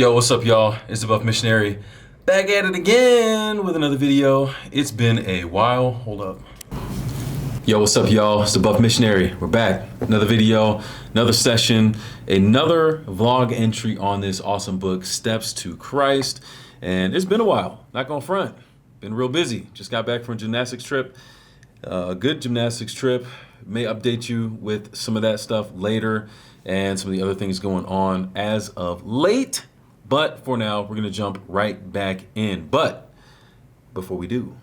Yo, what's up, y'all? It's the Buff Missionary back at it again with another video. It's been a while. Hold up. Yo, what's up, y'all? It's the Buff Missionary. We're back. Another video, another session, another vlog entry on this awesome book, Steps to Christ. And it's been a while. Not gonna front. Been real busy. Just got back from a gymnastics trip. A good gymnastics trip. May update you with some of that stuff later and some of the other things going on as of late. But for now, we're going to jump right back in. But before we do,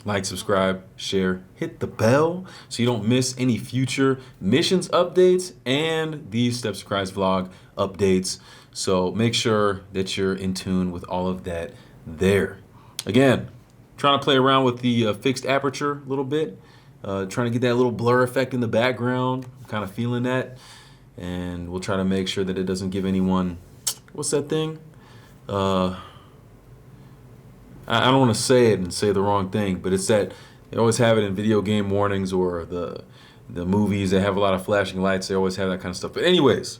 like, subscribe, share, hit the bell so you don't miss any future missions updates and these Steps to Christ vlog updates. So make sure that you're in tune with all of that there. Again, trying to play around with the fixed aperture a little bit, trying to get that little blur effect in the background. I'm kind of feeling that. And we'll try to make sure that it doesn't give anyone, what's that thing? I don't want to say it and say the wrong thing, but it's that they always have it in video game warnings or the movies that have a lot of flashing lights. They always have that kind of stuff. But anyways,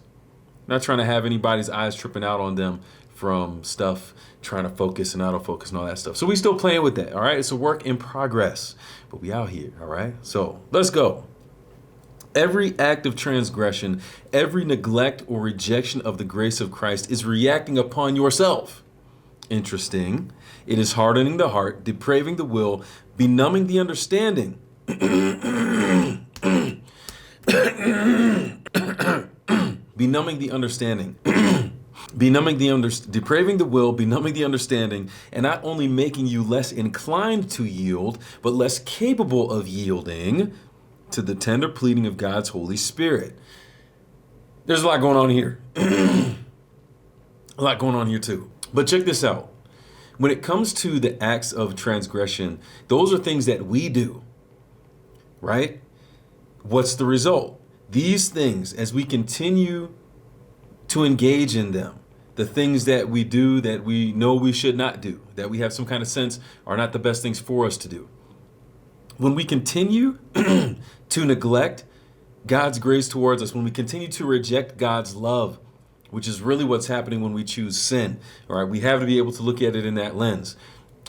not trying to have anybody's eyes tripping out on them from stuff trying to focus and autofocus and all that stuff. So we still playing with that, all right? It's a work in progress, but we out here, all right? So let's go. Every act of transgression, every neglect or rejection of the grace of Christ is reacting upon yourself. Interesting. It is hardening the heart, depraving the will, benumbing the understanding. Benumbing the understanding. Depraving the will, benumbing the understanding, and not only making you less inclined to yield, but less capable of yielding to the tender pleading of God's Holy Spirit. There's a lot going on here. A lot going on here too. But check this out. When it comes to the acts of transgression, those are things that we do, right? What's the result? These things, as we continue to engage in them, the things that we do that we know we should not do, that we have some kind of sense are not the best things for us to do. When we continue to neglect God's grace towards us, when we continue to reject God's love, which is really what's happening when we choose sin, all right? We have to be able to look at it in that lens.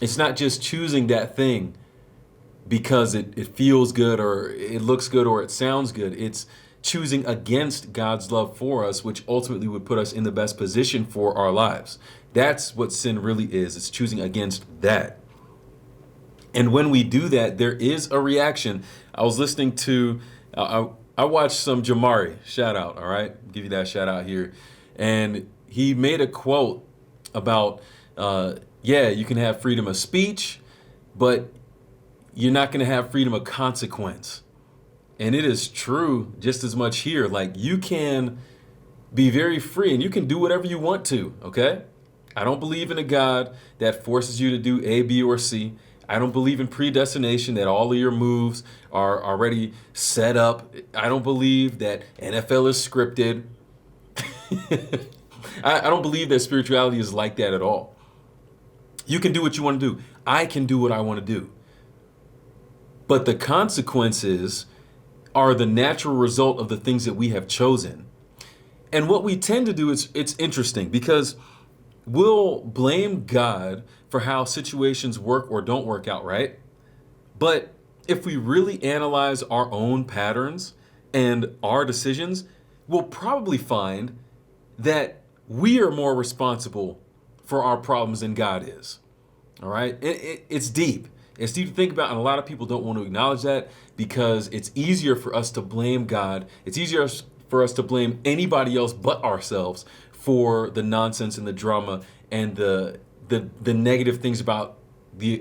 It's not just choosing that thing because it feels good or it looks good or it sounds good. It's choosing against God's love for us, which ultimately would put us in the best position for our lives. That's what sin really is. It's choosing against that. And when we do that, there is a reaction. I was listening to, I watched some Jamari, shout out, all right? Give you that shout out here. And he made a quote about, you can have freedom of speech, but you're not going to have freedom of consequence. And it is true just as much here. Like, you can be very free and you can do whatever you want to, okay? I don't believe in a God that forces you to do A, B, or C. I don't believe in predestination, that all of your moves are already set up. I don't believe that NFL is scripted. I don't believe that spirituality is like that at all. You can do what you want to do. I can do what I want to do. But the consequences are the natural result of the things that we have chosen. And what we tend to do is, it's interesting because we'll blame God for how situations work or don't work out, right? But if we really analyze our own patterns and our decisions, we'll probably find that we are more responsible for our problems than God is. All right? It's deep. It's deep to think about, and a lot of people don't want to acknowledge that because it's easier for us to blame God. It's easier for us to blame anybody else but ourselves for the nonsense and the drama and the negative things about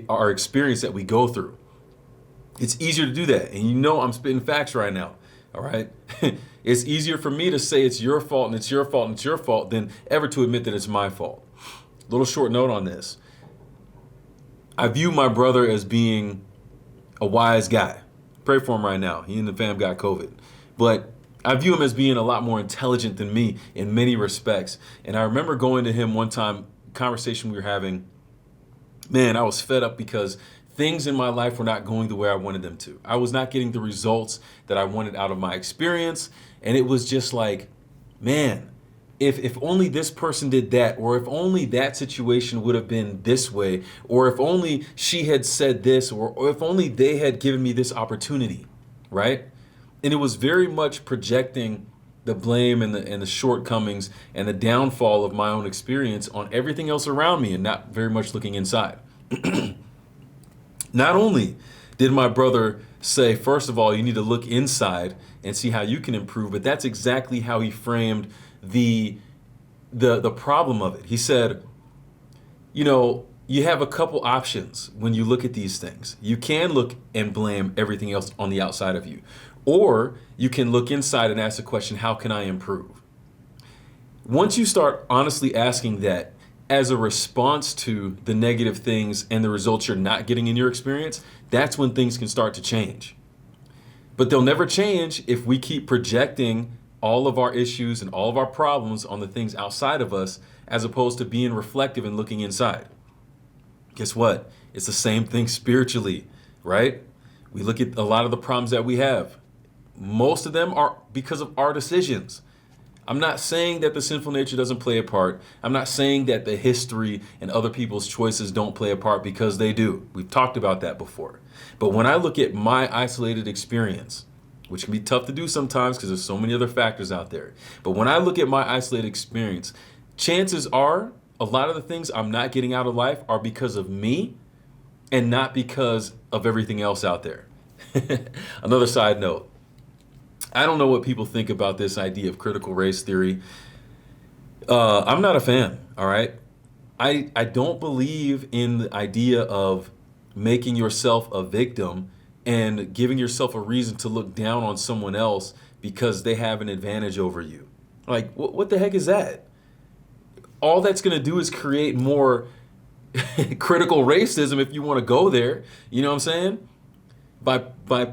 our experience that we go through. It's easier to do that. And you know I'm spitting facts right now. All right? It's easier for me to say it's your fault and it's your fault and it's your fault than ever to admit that it's my fault. Little short note on this. I view my brother as being a wise guy. Pray for him right now. He and the fam got COVID. But I view him as being a lot more intelligent than me in many respects. And I remember going to him one time, conversation we were having, man, I was fed up because things in my life were not going the way I wanted them to. I was not getting the results that I wanted out of my experience. And it was just like, man, if only this person did that, or if only that situation would have been this way, or if only she had said this, or if only they had given me this opportunity, right? And it was very much projecting the blame and the shortcomings and the downfall of my own experience on everything else around me and not very much looking inside. Not only did my brother say, first of all, you need to look inside and see how you can improve, but that's exactly how he framed the problem of it. He said, you have a couple options when you look at these things. You can look and blame everything else on the outside of you, or you can look inside and ask the question, how can I improve? Once you start honestly asking that as a response to the negative things and the results you're not getting in your experience, that's when things can start to change. But they'll never change if we keep projecting all of our issues and all of our problems on the things outside of us, as opposed to being reflective and looking inside. Guess what? It's the same thing spiritually, right? We look at a lot of the problems that we have. Most of them are because of our decisions. I'm not saying that the sinful nature doesn't play a part. I'm not saying that the history and other people's choices don't play a part, because they do. We've talked about that before. But when I look at my isolated experience, which can be tough to do sometimes because there's so many other factors out there. But when I look at my isolated experience, chances are a lot of the things I'm not getting out of life are because of me and not because of everything else out there. Another side note. I don't know what people think about this idea of critical race theory. I'm not a fan, all right? I don't believe in the idea of making yourself a victim and giving yourself a reason to look down on someone else because they have an advantage over you. Like, what the heck is that? All that's going to do is create more critical racism if you want to go there. You know what I'm saying? By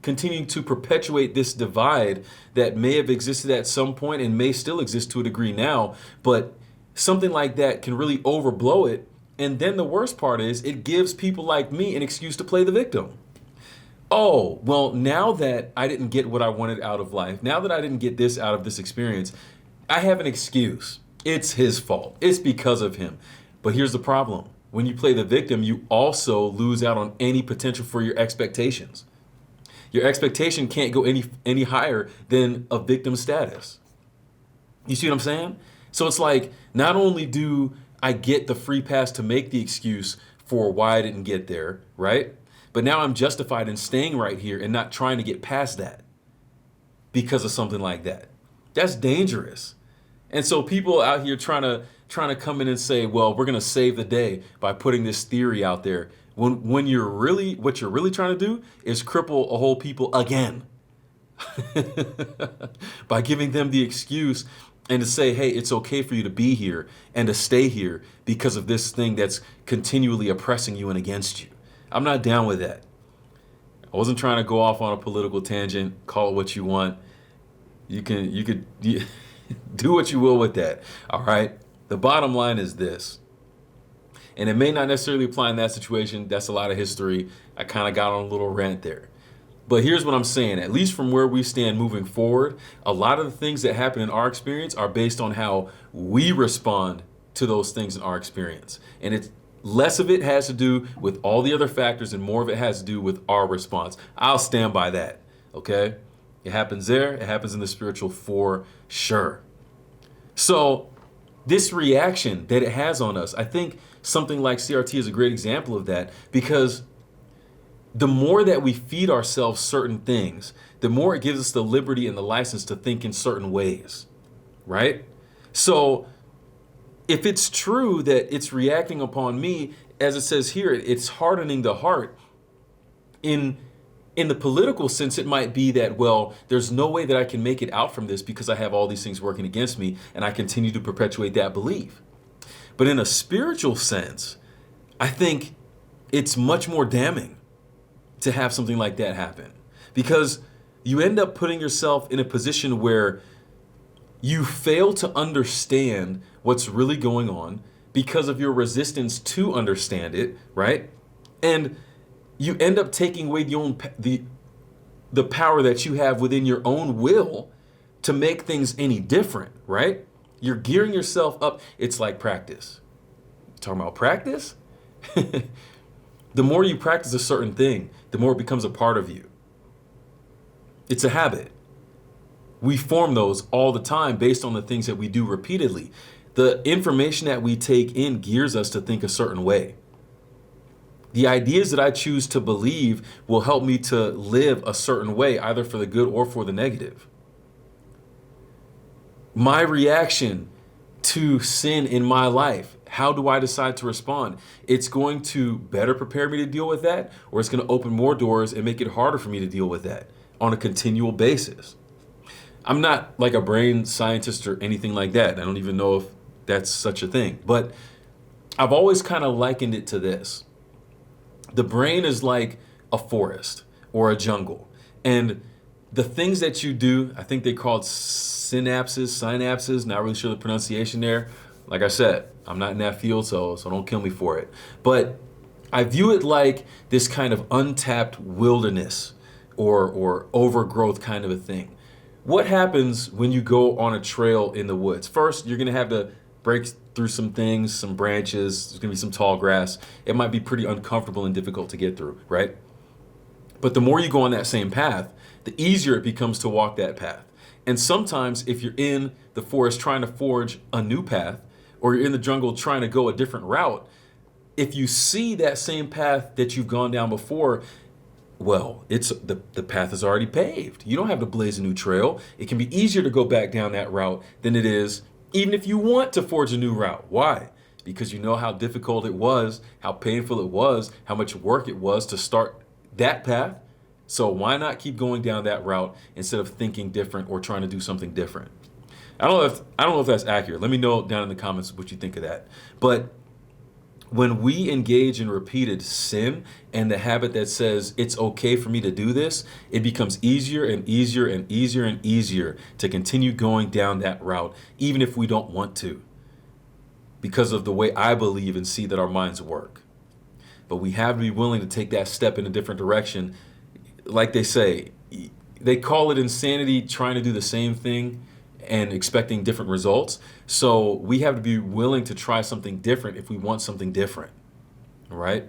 continuing to perpetuate this divide that may have existed at some point and may still exist to a degree now, but something like that can really overblow it. And then the worst part is it gives people like me an excuse to play the victim. Oh, well, now that I didn't get what I wanted out of life, now that I didn't get this out of this experience, I have an excuse. It's his fault. It's because of him. But here's the problem. When you play the victim, you also lose out on any potential for your expectations. Your expectation can't go any higher than a victim status. You see what I'm saying? So it's like, not only do I get the free pass to make the excuse for why I didn't get there, right? But now I'm justified in staying right here and not trying to get past that because of something like that. That's dangerous. And so people out here trying to come in and say, well, we're going to save the day by putting this theory out there. When what you're really trying to do is cripple a whole people again by giving them the excuse and to say, hey, it's okay for you to be here and to stay here because of this thing that's continually oppressing you and against you. I'm not down with that. I wasn't trying to go off on a political tangent. Call it what you want. You could do what you will with that. All right. The bottom line is this. And it may not necessarily apply in that situation. That's a lot of history. I kind of got on a little rant there. But here's what I'm saying. At least from where we stand moving forward, a lot of the things that happen in our experience are based on how we respond to those things in our experience. And it's less of it has to do with all the other factors and more of it has to do with our response. I'll stand by that. Okay? It happens there. It happens in the spiritual for sure. So this reaction that it has on us, I think something like CRT is a great example of that, because the more that we feed ourselves certain things, the more it gives us the liberty and the license to think in certain ways, right? So if it's true that it's reacting upon me, as it says here, it's hardening the heart. In the political sense, it might be that, well, there's no way that I can make it out from this because I have all these things working against me, and I continue to perpetuate that belief. But in a spiritual sense, I think it's much more damning to have something like that happen, because you end up putting yourself in a position where you fail to understand what's really going on because of your resistance to understand it, right? And you end up taking away the power that you have within your own will to make things any different, right? You're gearing yourself up. It's like practice. Talking about practice? The more you practice a certain thing, the more it becomes a part of you. It's a habit. We form those all the time based on the things that we do repeatedly. The information that we take in gears us to think a certain way. The ideas that I choose to believe will help me to live a certain way, either for the good or for the negative. My reaction to sin in my life, how do I decide to respond? It's going to better prepare me to deal with that, or it's going to open more doors and make it harder for me to deal with that on a continual basis. I'm not like a brain scientist or anything like that. I don't even know if that's such a thing, but I've always kind of likened it to this. The brain is like a forest or a jungle, and the things that you do, I think they call it synapses, not really sure the pronunciation there. Like I said, I'm not in that field, so don't kill me for it. But I view it like this kind of untapped wilderness or overgrowth kind of a thing. What happens when you go on a trail in the woods? First, you're going to have to break through some things, some branches. There's going to be some tall grass. It might be pretty uncomfortable and difficult to get through, right? But the more you go on that same path, the easier it becomes to walk that path. And sometimes if you're in the forest trying to forge a new path, or you're in the jungle trying to go a different route, if you see that same path that you've gone down before, well, it's the path is already paved. You don't have to blaze a new trail. It can be easier to go back down that route than it is even if you want to forge a new route. Why? Because you know how difficult it was, how painful it was, how much work it was to start that path. So why not keep going down that route instead of thinking different or trying to do something different? I don't know if that's accurate. Let me know down in the comments what you think of that. But when we engage in repeated sin and the habit that says it's okay for me to do this, it becomes easier and easier and easier and easier to continue going down that route, even if we don't want to, because of the way I believe and see that our minds work. But we have to be willing to take that step in a different direction. Like they say, they call it insanity trying to do the same thing and expecting different results. So we have to be willing to try something different if we want something different, all right?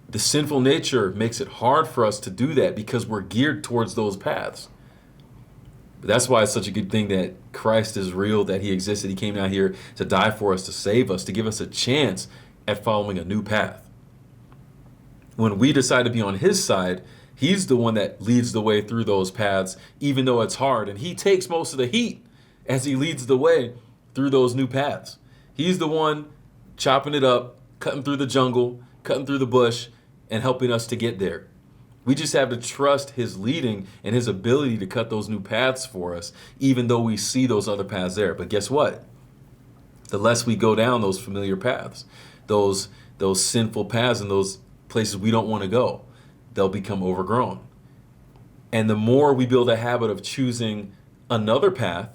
The sinful nature makes it hard for us to do that because we're geared towards those paths. But that's why it's such a good thing that Christ is real, that he existed. He came down here to die for us, to save us, to give us a chance at following a new path. When we decide to be on his side, he's the one that leads the way through those paths, even though it's hard. And he takes most of the heat as he leads the way through those new paths. He's the one chopping it up, cutting through the jungle, cutting through the bush, and helping us to get there. We just have to trust his leading and his ability to cut those new paths for us, even though we see those other paths there. But guess what? The less we go down those familiar paths, those sinful paths and those places we don't want to go, they'll become overgrown. And the more we build a habit of choosing another path,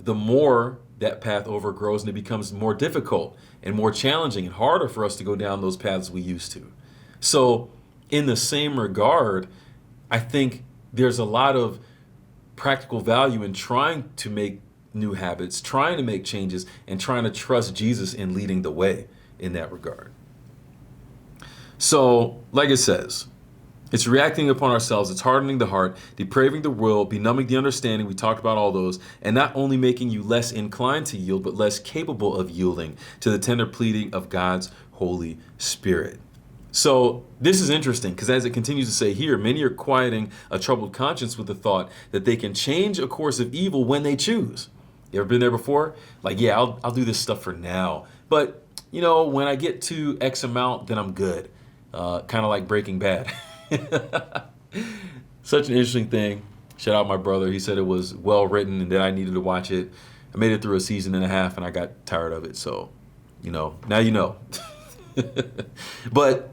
the more that path overgrows and it becomes more difficult and more challenging and harder for us to go down those paths we used to. So in the same regard, I think there's a lot of practical value in trying to make new habits, trying to make changes, and trying to trust Jesus in leading the way in that regard. So, like it says, it's reacting upon ourselves, it's hardening the heart, depraving the will, benumbing the understanding, we talked about all those, and not only making you less inclined to yield, but less capable of yielding to the tender pleading of God's Holy Spirit. So this is interesting because as it continues to say here, many are quieting a troubled conscience with the thought that they can change a course of evil when they choose. You ever been there before? Like, yeah, I'll do this stuff for now. But, when I get to X amount, then I'm good. Kind of like Breaking Bad. Such an interesting thing. Shout out my brother. He said it was well written and that I needed to watch it. I made it through a season and a half and I got tired of it. So, now you know. But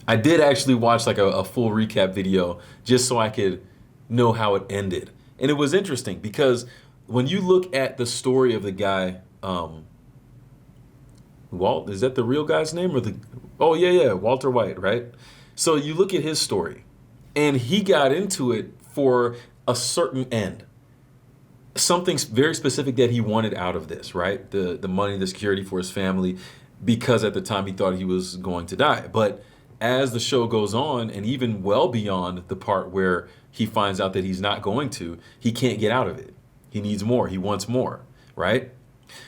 I did actually watch like a full recap video just so I could know how it ended. And it was interesting because when you look at the story of the guy, Walt, is that the real guy's name or Walter White, right? So you look at his story and he got into it for a certain end. something very specific that he wanted out of this, right? The money, the security for his family, because at the time he thought he was going to die. But as the show goes on, and even well beyond the part where he finds out that he's not going to, he can't get out of it. He needs more. He wants more, right?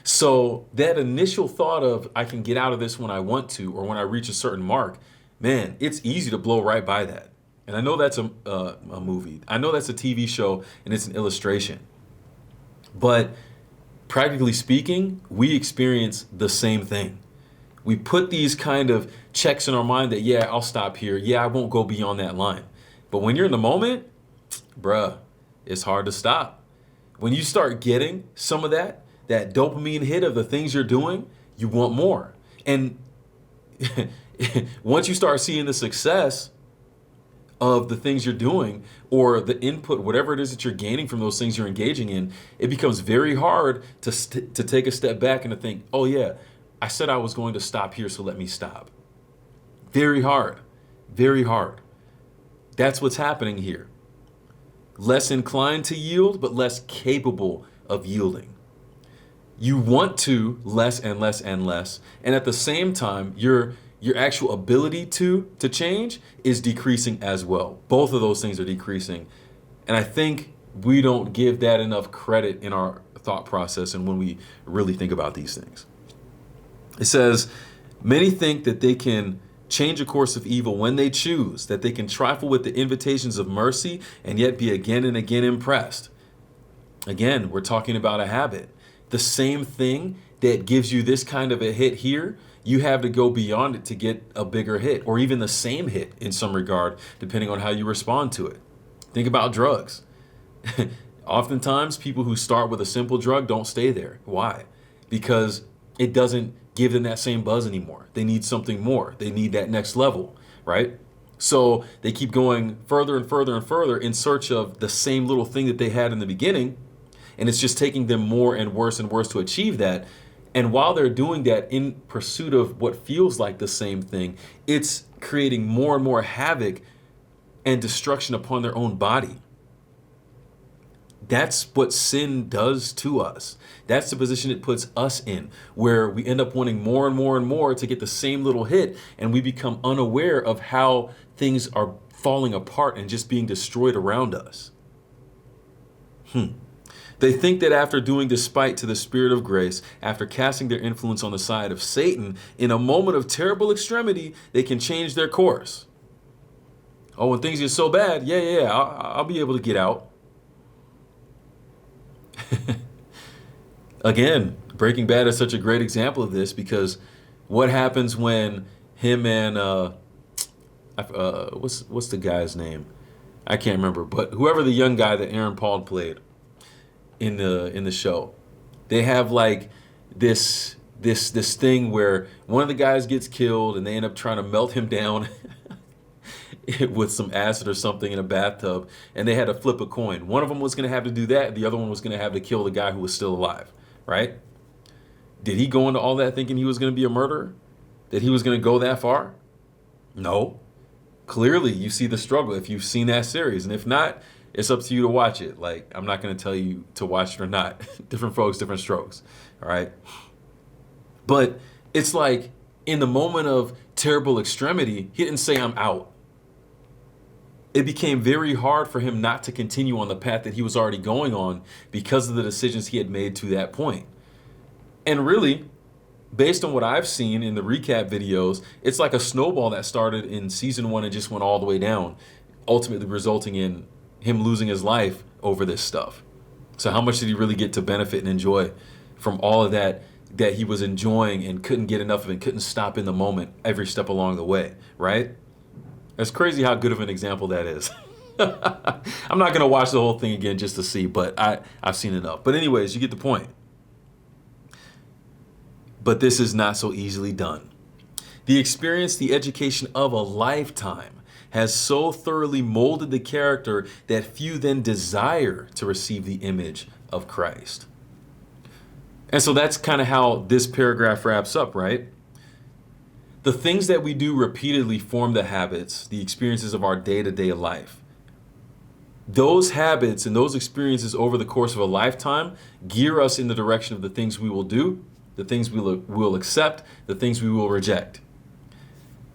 So that initial thought of I can get out of this when I want to, or when I reach a certain mark, man, it's easy to blow right by that. And I know that's a movie. I know that's a TV show, and it's an illustration. But practically speaking, we experience the same thing. We put these kind of checks in our mind that, yeah, I'll stop here. Yeah, I won't go beyond that line. But when you're in the moment, bruh, it's hard to stop. When you start getting some of that dopamine hit of the things you're doing, you want more. And once you start seeing the success of the things you're doing, or the input, whatever it is that you're gaining from those things you're engaging in, it becomes very hard to take a step back and to think, oh yeah, I said I was going to stop here, so let me stop. Very hard, very hard. That's what's happening here. Less inclined to yield, but less capable of yielding. You want to less and less and less, and at the same time, your actual ability to change is decreasing as well. Both of those things are decreasing. And I think we don't give that enough credit in our thought process and when we really think about these things. It says, many think that they can change a course of evil when they choose, that they can trifle with the invitations of mercy and yet be again and again impressed. Again, we're talking about a habit. The same thing that gives you this kind of a hit here, you have to go beyond it to get a bigger hit, or even the same hit in some regard, depending on how you respond to it. Think about drugs. Oftentimes, people who start with a simple drug don't stay there. Why? Because it doesn't give them that same buzz anymore. They need something more. They need that next level, right? So they keep going further and further and further in search of the same little thing that they had in the beginning, and it's just taking them more and worse to achieve that. And while they're doing that in pursuit of what feels like the same thing, it's creating more and more havoc and destruction upon their own body. That's what sin does to us. That's the position it puts us in, where we end up wanting more and more and more to get the same little hit, and we become unaware of how things are falling apart and just being destroyed around us. They think that after doing despite to the Spirit of grace, after casting their influence on the side of Satan, in a moment of terrible extremity, they can change their course. Oh, when things get so bad, I'll be able to get out. Again, Breaking Bad is such a great example of this, because what happens when him and what's the guy's name? I can't remember, but whoever the young guy that Aaron Paul played in the show, they have like this thing where one of the guys gets killed and they end up trying to melt him down with some acid or something in a bathtub, and they had to flip a coin. One of them was going to have to do that, the other one was going to have to kill the guy who was still alive, right? Did he go into all that thinking he was going to be a murderer? That he was going to go that far? No. Clearly, you see the struggle if you've seen that series, and if not, it's up to you to watch it. Like, I'm not going to tell you to watch it or not. Different folks, different strokes. All right. But it's like in the moment of terrible extremity, he didn't say, I'm out. It became very hard for him not to continue on the path that he was already going on because of the decisions he had made to that point. And really, based on what I've seen in the recap videos, it's like a snowball that started in season 1 and just went all the way down, ultimately resulting in him losing his life over this stuff. So how much did he really get to benefit and enjoy from all of that he was enjoying and couldn't get enough of it, couldn't stop in the moment every step along the way, right? It's crazy how good of an example that is. I'm not going to watch the whole thing again just to see, but I've seen enough. But anyways, you get the point. But this is not so easily done. The experience, the education of a lifetime has so thoroughly molded the character that few then desire to receive the image of Christ. And so that's kind of how this paragraph wraps up, right? The things that we do repeatedly form the habits, the experiences of our day-to-day life. Those habits and those experiences over the course of a lifetime gear us in the direction of the things we will do, the things we will accept, the things we will reject.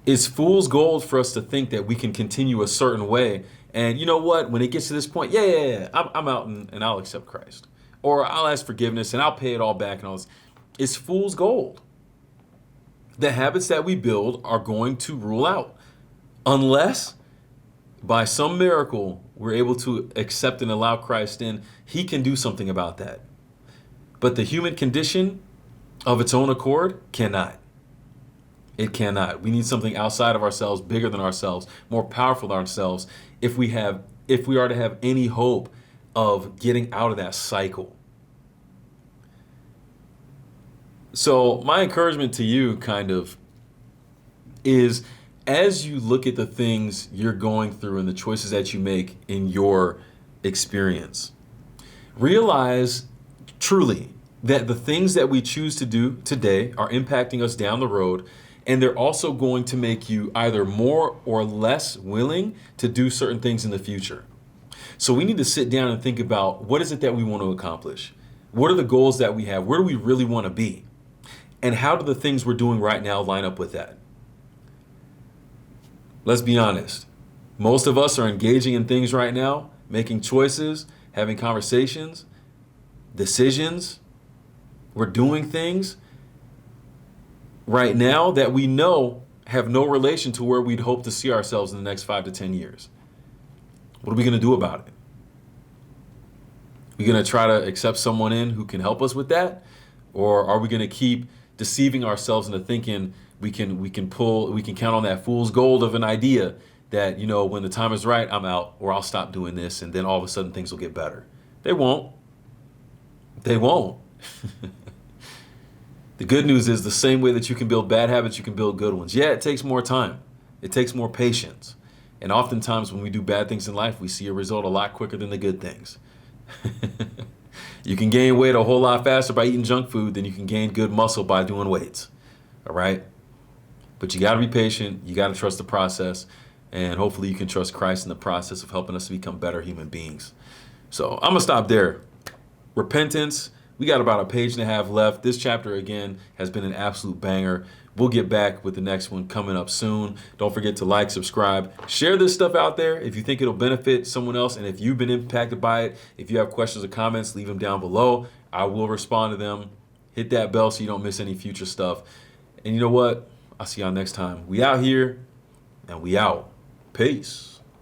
It's fool's gold for us to think that we can continue a certain way. And you know what? When it gets to this point, yeah, I'm out and I'll accept Christ. Or I'll ask forgiveness and I'll pay it all back and all this. It's fool's gold. The habits that we build are going to rule out unless by some miracle we're able to accept and allow Christ in. He can do something about that. But the human condition of its own accord cannot. It cannot. We need something outside of ourselves, bigger than ourselves, more powerful than ourselves, if we are to have any hope of getting out of that cycle. So my encouragement to you kind of is, as you look at the things you're going through and the choices that you make in your experience, realize truly that the things that we choose to do today are impacting us down the road, and they're also going to make you either more or less willing to do certain things in the future. So we need to sit down and think about, what is it that we want to accomplish? What are the goals that we have? Where do we really want to be? And how do the things we're doing right now line up with that? Let's be honest. Most of us are engaging in things right now, making choices, having conversations, decisions. We're doing things right now that we know have no relation to where we'd hope to see ourselves in the next 5 to 10 years. What are we going to do about it? We going to try to accept someone in who can help us with that? Or are we going to keep deceiving ourselves into thinking we can count on that fool's gold of an idea that, when the time is right, I'm out, or I'll stop doing this, and then all of a sudden things will get better? They won't. They won't. The good news is, the same way that you can build bad habits, you can build good ones. Yeah, it takes more time. It takes more patience. And oftentimes when we do bad things in life, we see a result a lot quicker than the good things. You can gain weight a whole lot faster by eating junk food than you can gain good muscle by doing weights. All right? But you got to be patient. You got to trust the process. And hopefully you can trust Christ in the process of helping us to become better human beings. So I'm going to stop there. Repentance. We got about a page and a half left. This chapter, again, has been an absolute banger. We'll get back with the next one coming up soon. Don't forget to like, subscribe, share this stuff out there if you think it'll benefit someone else. And if you've been impacted by it, if you have questions or comments, leave them down below. I will respond to them. Hit that bell so you don't miss any future stuff. And you know what? I'll see y'all next time. We out here and we out. Peace.